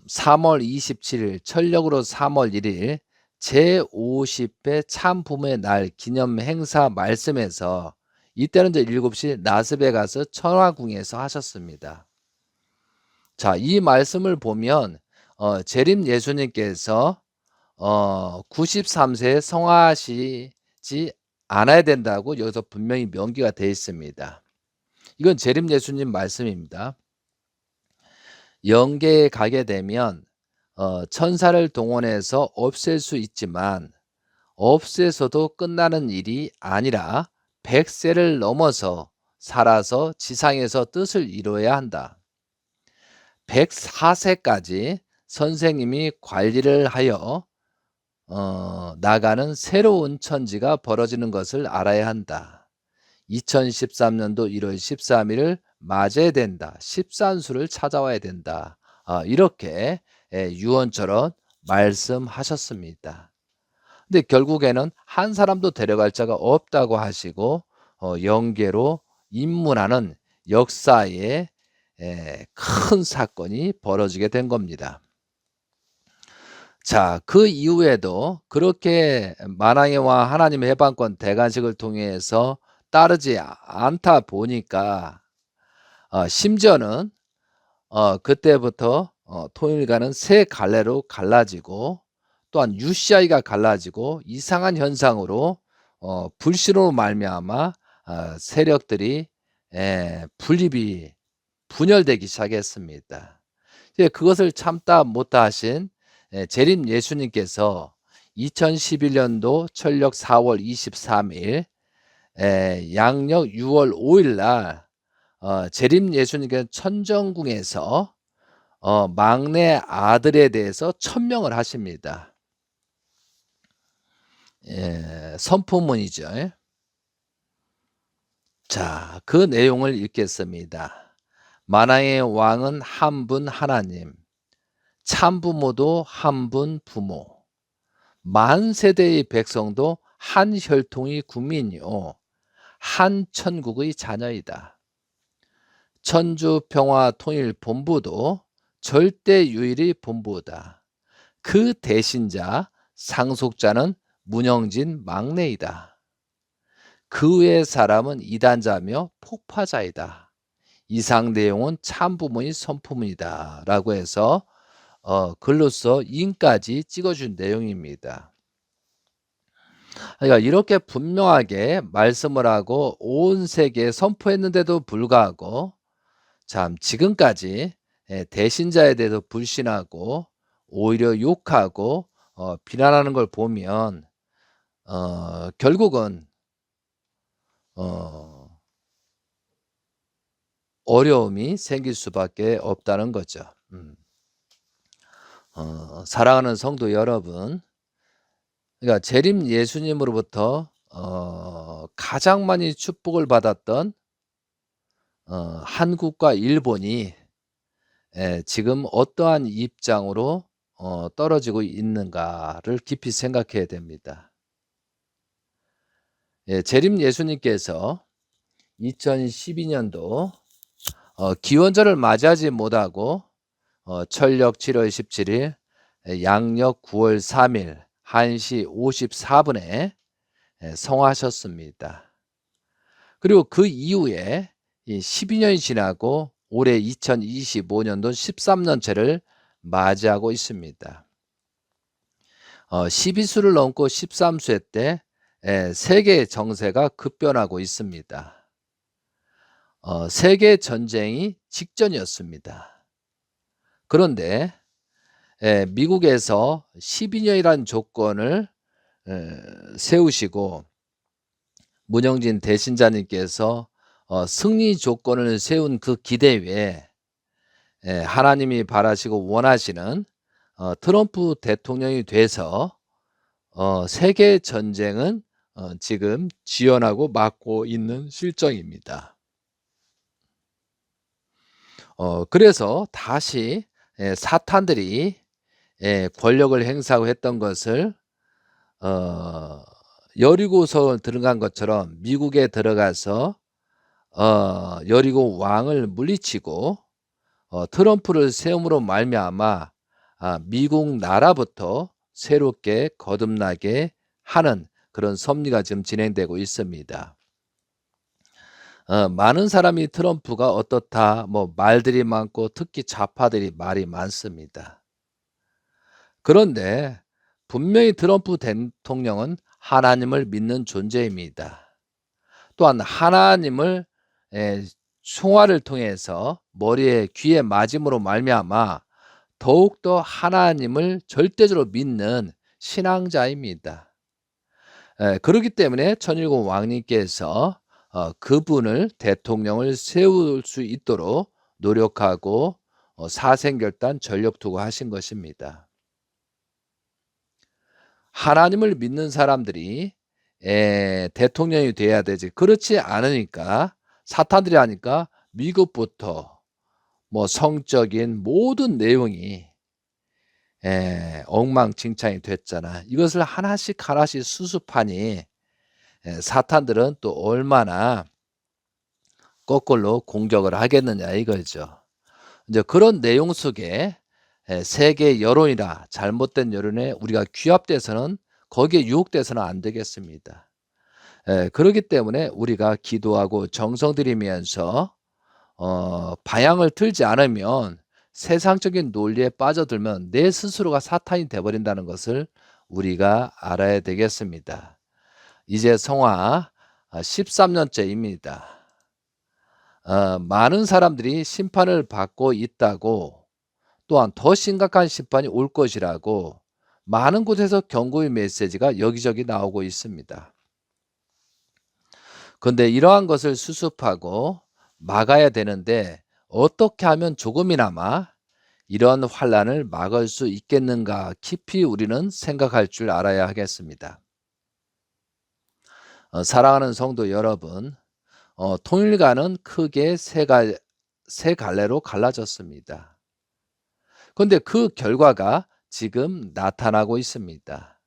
3월 27일 철력으로 3월 1일 제50회 참부모의 날 기념 행사 말씀에서 이때는 이제 7시 라스베가스 천화궁에서 하셨습니다. 자, 이 말씀을 보면 재림 예수님께서 93세에 성화하시지 않아야 된다고 여기서 분명히 명기가 되어 있습니다. 이건 재림 예수님 말씀입니다. 영계에 가게 되면 천사를 동원해서 없앨 수 있지만 없애서도 끝나는 일이 아니라 100세를 넘어서 살아서 지상에서 뜻을 이루어야 한다. 104세까지 선생님이 관리를 하여 나가는 새로운 천지가 벌어지는 것을 알아야 한다. 2013년도 1월 13일을 맞아야 된다. 십산수를 찾아와야 된다. 이렇게 유언처럼 말씀하셨습니다. 근데 결국에는 한 사람도 데려갈 자가 없다고 하시고 영계로 입문하는 역사에 큰 사건이 벌어지게 된 겁니다. 자, 그 이후에도 그렇게 만왕의 왕 하나님의 해방권 대관식을 통해서 따르지 않다 보니까 심지어는 그때부터 통일가는 세 갈래로 갈라지고 또한 UCI가 갈라지고 이상한 현상으로 불신으로 말미암아 세력들이 분립이 분열되기 시작했습니다. 그것을 참다 못다 하신 재림 예수님께서 2011년도 철력 4월 23일 양력 6월 5일 날 재림 예수님께서 천정궁에서 막내 아들에 대해서 천명을 하십니다. 선포문이죠. 자, 그 내용을 읽겠습니다. 만왕의 왕은 한 분 하나님, 참부모도 한 분 부모, 만세대의 백성도 한 혈통의 국민이요 한 천국의 자녀이다. 천주평화통일본부도 절대유일의 본부다. 그 대신자 상속자는 문영진 막내이다. 그 외의 사람은 이단자며 폭파자이다. 이상 내용은 참부모의 선포문이다 라고 해서 글로써 인까지 찍어준 내용입니다. 그러니까 이렇게 분명하게 말씀을 하고 온 세계에 선포했는데도 불구하고 참 지금까지 대신자에 대해서 불신하고 오히려 욕하고 비난하는 걸 보면 결국은 어려움이 생길 수밖에 없다는 거죠. 사랑하는 성도 여러분, 그러니까 재림 예수님으로부터 가장 많이 축복을 받았던 한국과 일본이 지금 어떠한 입장으로 떨어지고 있는가를 깊이 생각해야 됩니다. 재림 예수님께서 2012년도 기원절을 맞이하지 못하고 철력 7월 17일 양력 9월 3일 1시 54분에 성화하셨습니다. 그리고 그 이후에 12년이 지나고 올해 2025년도 13년째를 맞이하고 있습니다. 12수를 넘고 13수회 때 세계 정세가 급변하고 있습니다. 세계 전쟁이 직전이었습니다. 그런데 미국에서 12년이라는 조건을 세우시고 문영진 대신자님께서 승리 조건을 세운 그 기대 위에 하나님이 바라시고 원하시는 트럼프 대통령이 돼서 세계 전쟁은 지금 지연하고 막고 있는 실정입니다. 그래서 다시 사탄들이 권력을 행사하고 했던 것을 여리고성을 들어간 것처럼 미국에 들어가서 여리고 왕을 물리치고 트럼프를 세움으로 말미암아 미국 나라부터 새롭게 거듭나게 하는 그런 섭리가 지금 진행되고 있습니다. 많은 사람이 트럼프가 어떻다 뭐 말들이 많고 특히 좌파들이 말이 많습니다. 그런데 분명히 트럼프 대통령은 하나님을 믿는 존재입니다. 또한 하나님을 총화를 통해서 머리에 귀에 맞음으로 말미암아 더욱더 하나님을 절대적으로 믿는 신앙자입니다. 그렇기 때문에 천일국 왕님께서 그분을 대통령을 세울 수 있도록 노력하고 사생결단 전력 투구하신 것입니다. 하나님을 믿는 사람들이 대통령이 돼야 되지. 그렇지 않으니까 사탄들이 하니까 미국부터 뭐 성적인 모든 내용이 엉망진창이 됐잖아. 이것을 하나씩 하나씩 수습하니 사탄들은 또 얼마나 거꾸로 공격을 하겠느냐 이거죠. 이제 그런 내용 속에 세계 여론이라 잘못된 여론에 우리가 귀합돼서는 거기에 유혹돼서는 안 되겠습니다. 그렇기 때문에 우리가 기도하고 정성 들이면서 방향을 틀지 않으면 세상적인 논리에 빠져들면 내 스스로가 사탄이 돼버린다는 것을 우리가 알아야 되겠습니다. 이제 성화 13년째입니다. 많은 사람들이 심판을 받고 있다고 또한 더 심각한 심판이 올 것이라고 많은 곳에서 경고의 메시지가 여기저기 나오고 있습니다. 그런데 이러한 것을 수습하고 막아야 되는데 어떻게 하면 조금이나마 이런 환란을 막을 수 있겠는가 깊이 우리는 생각할 줄 알아야 하겠습니다. 사랑하는 성도 여러분, 통일가는 크게 세 갈래로 갈라졌습니다. 그런데 그 결과가 지금 나타나고 있습니다.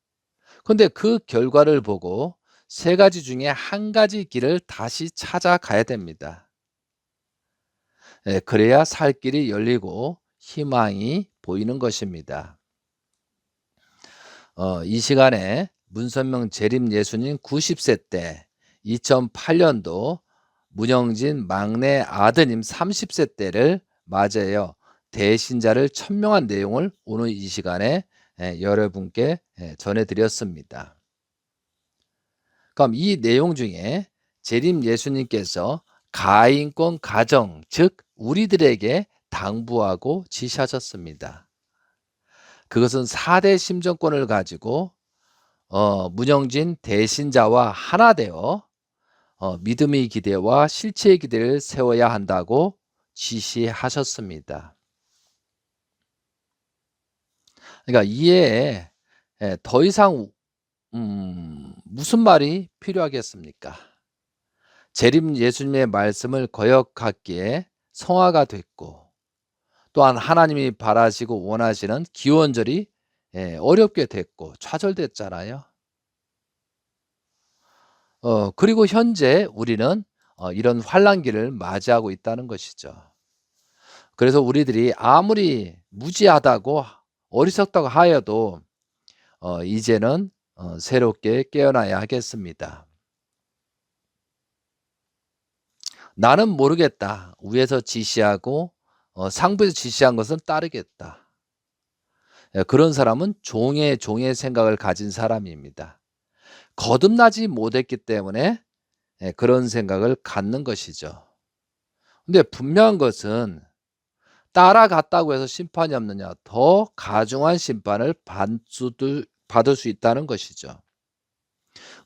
그런데 그 결과를 보고 세 가지 중에 한 가지 길을 다시 찾아가야 됩니다. 그래야 살 길이 열리고 희망이 보이는 것입니다. 이 시간에 문선명 재림 예수님 90세 때 2008년도 문영진 막내 아드님 30세 때를 맞아요. 대신자를 천명한 내용을 오늘 이 시간에 여러분께 전해드렸습니다. 그럼 이 내용 중에 재림 예수님께서 가인권 가정, 즉 우리들에게 당부하고 지시하셨습니다. 그것은 4대 심정권을 가지고 문영진 대신자와 하나 되어 믿음의 기대와 실체의 기대를 세워야 한다고 지시하셨습니다. 그러니까 이에 더 이상 무슨 말이 필요하겠습니까? 재림 예수님의 말씀을 거역하기에 성화가 됐고 또한 하나님이 바라시고 원하시는 기원절이 어렵게 됐고 좌절됐잖아요. 그리고 현재 우리는 이런 환란기를 맞이하고 있다는 것이죠. 그래서 우리들이 아무리 무지하다고 어리석다고 하여도 이제는 새롭게 깨어나야 하겠습니다. 나는 모르겠다. 위에서 지시하고 상부에서 지시한 것은 따르겠다. 그런 사람은 종의 생각을 가진 사람입니다. 거듭나지 못했기 때문에 그런 생각을 갖는 것이죠. 근데 분명한 것은 따라갔다고 해서 심판이 없느냐, 더 가중한 심판을 받을 수 있다는 것이죠.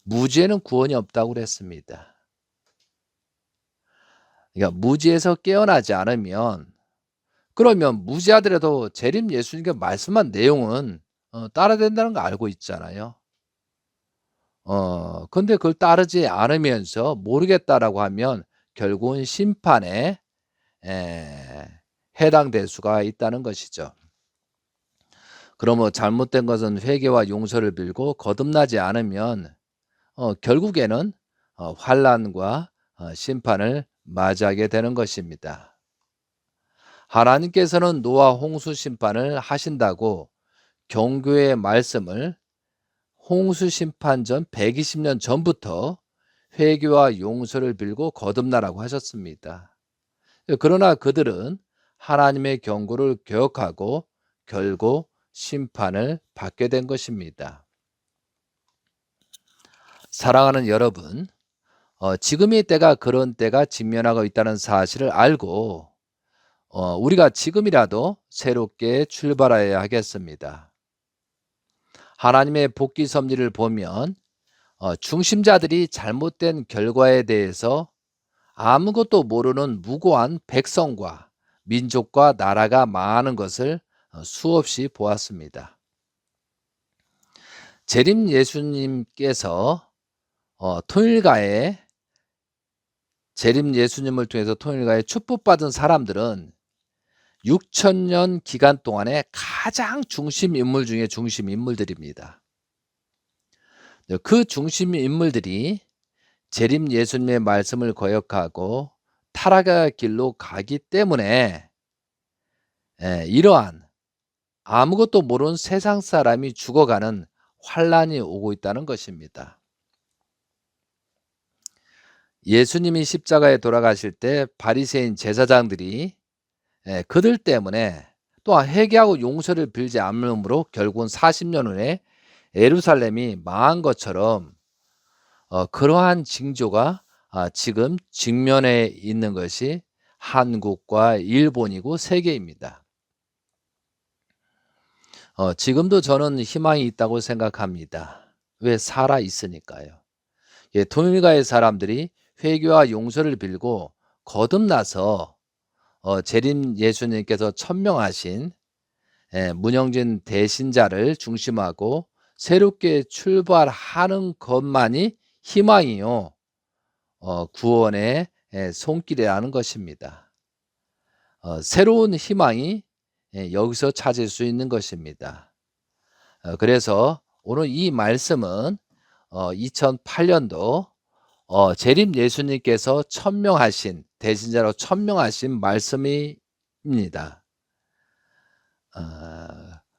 무지에는 구원이 없다고 그랬습니다. 그러니까 무지에서 깨어나지 않으면 그러면 무지하더라도 재림 예수님께 말씀한 내용은 따라야 된다는 거 알고 있잖아요. 근데 그걸 따르지 않으면서 모르겠다라고 하면 결국은 심판에 해당될 수가 있다는 것이죠. 그러므로 잘못된 것은 회개와 용서를 빌고 거듭나지 않으면 결국에는 환난과 심판을 맞이하게 되는 것입니다. 하나님께서는 노아 홍수 심판을 하신다고 경고의 말씀을 홍수 심판 전 120년 전부터 회개와 용서를 빌고 거듭나라고 하셨습니다. 그러나 그들은 하나님의 경고를 기억하고 결국 심판을 받게 된 것입니다. 사랑하는 여러분, 지금의 때가 그런 때가 직면하고 있다는 사실을 알고 우리가 지금이라도 새롭게 출발해야 하겠습니다. 하나님의 복귀 섭리를 보면 중심자들이 잘못된 결과에 대해서 아무것도 모르는 무고한 백성과 민족과 나라가 망하는 것을 수없이 보았습니다. 재림 예수님께서 재림 예수님을 통해서 통일가에 축복받은 사람들은 6,000년 기간 동안에 가장 중심 인물 중에 중심 인물들입니다. 그 중심 인물들이 재림 예수님의 말씀을 거역하고 타락의 길로 가기 때문에 이러한 아무것도 모르는 세상 사람이 죽어가는 환난이 오고 있다는 것입니다. 예수님이 십자가에 돌아가실 때 바리새인 제사장들이 그들 때문에 또한 회개하고 용서를 빌지 않으므로 결국은 40년 후에 예루살렘이 망한 것처럼 그러한 징조가 지금 직면해 있는 것이 한국과 일본이고 세계입니다. 지금도 저는 희망이 있다고 생각합니다. 왜? 살아 있으니까요. 통일가의 사람들이 회개와 용서를 빌고 거듭나서 재림 예수님께서 천명하신 문영진 대신자를 중심하고 새롭게 출발하는 것만이 희망이요 구원의 손길이라는 것입니다. 새로운 희망이 여기서 찾을 수 있는 것입니다. 그래서 오늘 이 말씀은 2008년도 재림 예수님께서 천명하신 대신자로 천명하신 말씀입니다.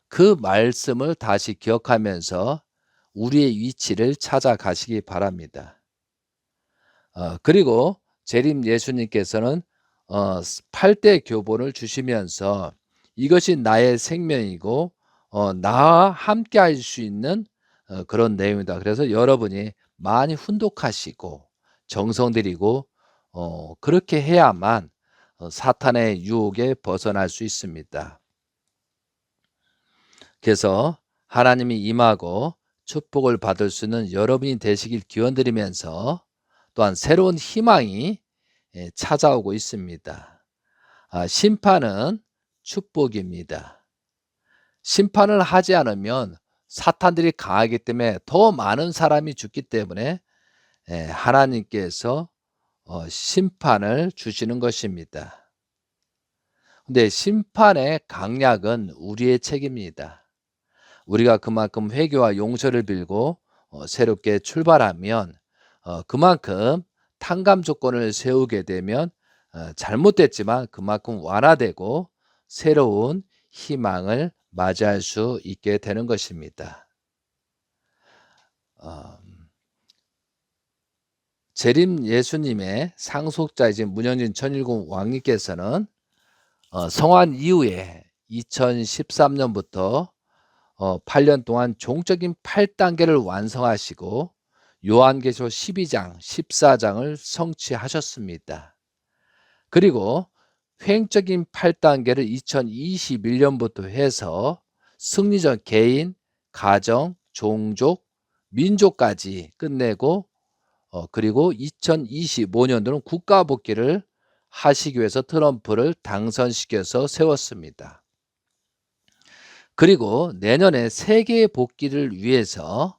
그 말씀을 다시 기억하면서 우리의 위치를 찾아가시기 바랍니다. 그리고 재림 예수님께서는 8대 교본을 주시면서 이것이 나의 생명이고 나와 함께 할 수 있는 그런 내용이다. 그래서 여러분이 많이 훈독하시고 정성 들이고 그렇게 해야만 사탄의 유혹에 벗어날 수 있습니다. 그래서 하나님이 임하고 축복을 받을 수 있는 여러분이 되시길 기원드리면서 또한 새로운 희망이 찾아오고 있습니다. 심판은 축복입니다. 심판을 하지 않으면 사탄들이 강하기 때문에 더 많은 사람이 죽기 때문에 하나님께서 심판을 주시는 것입니다. 근데 심판의 강약은 우리의 책임입니다. 우리가 그만큼 회개와 용서를 빌고 새롭게 출발하면 그만큼 탕감 조건을 세우게 되면 잘못됐지만 그만큼 완화되고 새로운 희망을 맞이할 수 있게 되는 것입니다. 재림 예수님의 상속자이신 문영진 천일공 왕님께서는 성환 이후에 2013년부터 8년 동안 종적인 8단계를 완성하시고 요한계시록 12장, 14장을 성취하셨습니다. 그리고 횡적인 8단계를 2021년부터 해서 승리적 개인, 가정, 종족, 민족까지 끝내고 그리고 2025년도는 국가 복귀를 하시기 위해서 트럼프를 당선시켜서 세웠습니다. 그리고 내년에 세계 복귀를 위해서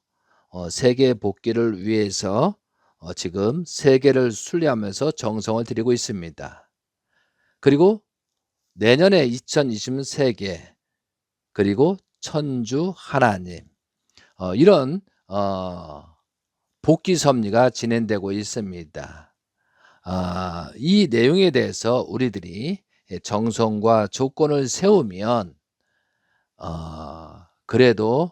지금 세계를 순례하면서 정성을 들이고 있습니다. 그리고 내년에 2020년 세계 그리고 천주 하나님. 이런 복귀 섭리가 진행되고 있습니다. 이 내용에 대해서 우리들이 정성과 조건을 세우면 그래도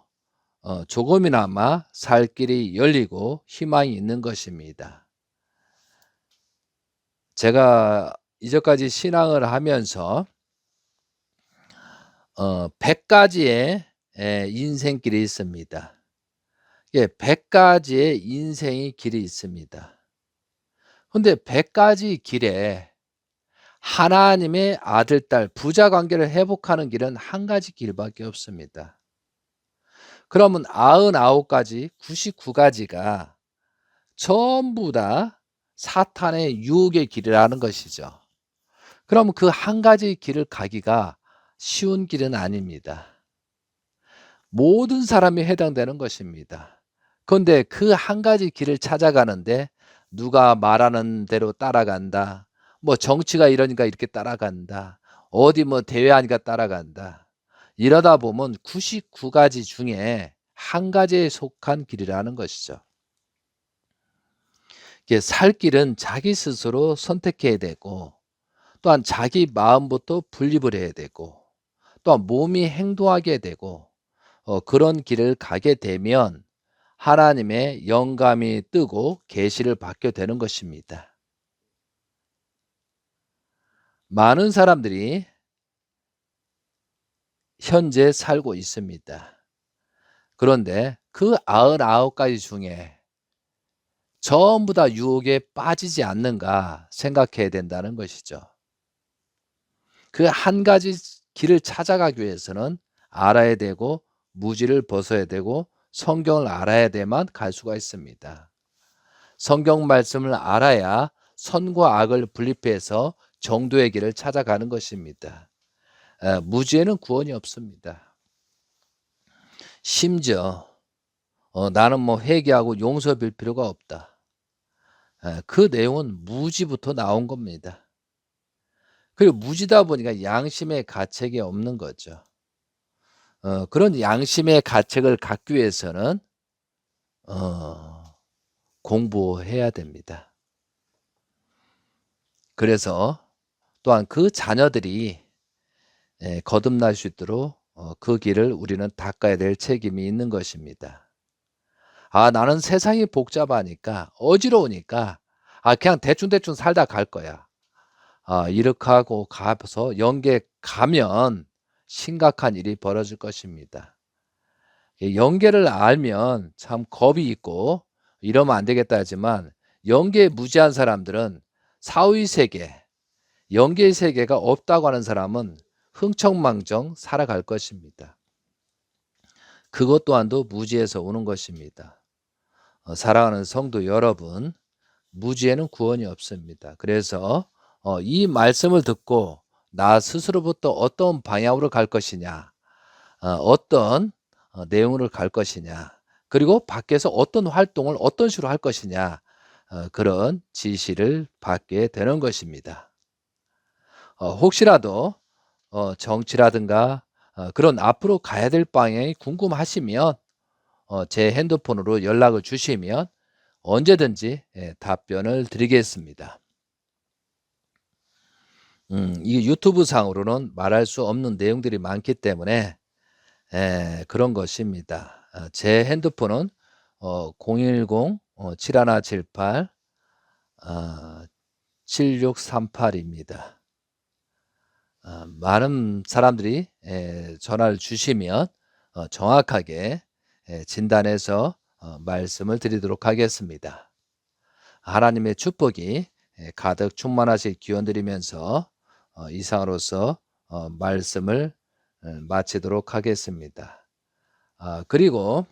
조금이나마 살 길이 열리고 희망이 있는 것입니다. 제가 이제까지 신앙을 하면서 100가지의 인생길이 있습니다. 예, 100가지의 인생의 길이 있습니다. 근데 100가지 길에 하나님의 아들, 딸, 부자 관계를 회복하는 길은 한 가지 길밖에 없습니다. 그러면 99가지, 99가지가 전부 다 사탄의 유혹의 길이라는 것이죠. 그럼 그 한 가지 길을 가기가 쉬운 길은 아닙니다. 모든 사람이 해당되는 것입니다. 그런데 그 한 가지 길을 찾아가는데 누가 말하는 대로 따라간다. 뭐 정치가 이러니까 이렇게 따라간다. 어디 뭐 대회하니까 따라간다. 이러다 보면 99가지 중에 한 가지에 속한 길이라는 것이죠. 이게 살 길은 자기 스스로 선택해야 되고 또한 자기 마음부터 분립을 해야 되고 또한 몸이 행동하게 되고 그런 길을 가게 되면 하나님의 영감이 뜨고 계시를 받게 되는 것입니다. 많은 사람들이 현재 살고 있습니다. 그런데 그 99가지 중에 전부 다 유혹에 빠지지 않는가 생각해야 된다는 것이죠. 그 한 가지 길을 찾아가기 위해서는 알아야 되고 무지를 벗어야 되고 성경을 알아야 돼만 갈 수가 있습니다. 성경 말씀을 알아야 선과 악을 분립해서 정도의 길을 찾아가는 것입니다. 무지에는 구원이 없습니다. 심지어 나는 뭐 회개하고 용서 빌 필요가 없다. 그 내용은 무지부터 나온 겁니다. 그리고 무지다 보니까 양심의 가책이 없는 거죠. 그런 양심의 가책을 갖기 위해서는 공부해야 됩니다. 그래서 또한 그 자녀들이 거듭날 수 있도록 그 길을 우리는 닦아야 될 책임이 있는 것입니다. 나는 세상이 복잡하니까 어지러우니까 그냥 대충대충 살다 갈 거야. 이렇게 하고 가서 영계 가면 심각한 일이 벌어질 것입니다. 영계를 알면 참 겁이 있고 이러면 안 되겠다 하지만 영계에 무지한 사람들은 사후의 세계, 영계의 세계가 없다고 하는 사람은 흥청망청 살아갈 것입니다. 그것 또한도 무지에서 오는 것입니다. 사랑하는 성도 여러분, 무지에는 구원이 없습니다. 그래서 이 말씀을 듣고 나 스스로부터 어떤 방향으로 갈 것이냐, 어떤 내용으로 갈 것이냐, 그리고 밖에서 어떤 활동을 어떤 식으로 할 것이냐, 그런 지시를 받게 되는 것입니다. 혹시라도 정치라든가 그런 앞으로 가야 될 방향이 궁금하시면 제 핸드폰으로 연락을 주시면 언제든지 답변을 드리겠습니다. 이 유튜브 상으로는 말할 수 없는 내용들이 많기 때문에 그런 것입니다. 제 핸드폰은 010-7178 7638입니다. 많은 사람들이 전화를 주시면 정확하게 진단해서 말씀을 드리도록 하겠습니다. 하나님의 축복이 가득 충만하실 기원 드리면서 이상으로서 말씀을 마치도록 하겠습니다. 그리고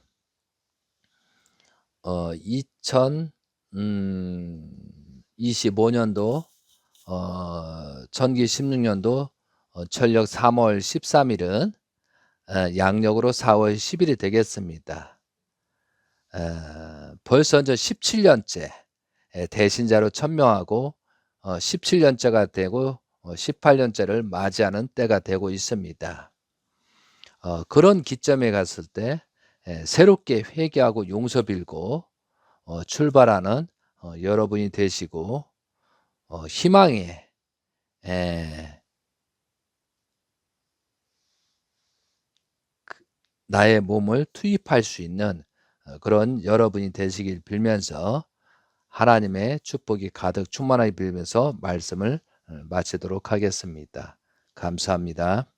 2025년도 전기 16년도 철력 3월 13일은 양력으로 4월 10일이 되겠습니다. 벌써 이제 17년째 대신자로 천명하고 17년째가 되고 18년째를 맞이하는 때가 되고 있습니다. 그런 기점에 갔을 때 새롭게 회개하고 용서 빌고 출발하는 여러분이 되시고 희망에 예 나의 몸을 투입할 수 있는 그런 여러분이 되시길 빌면서 하나님의 축복이 가득 충만하게 빌면서 말씀을 마치도록 하겠습니다. 감사합니다.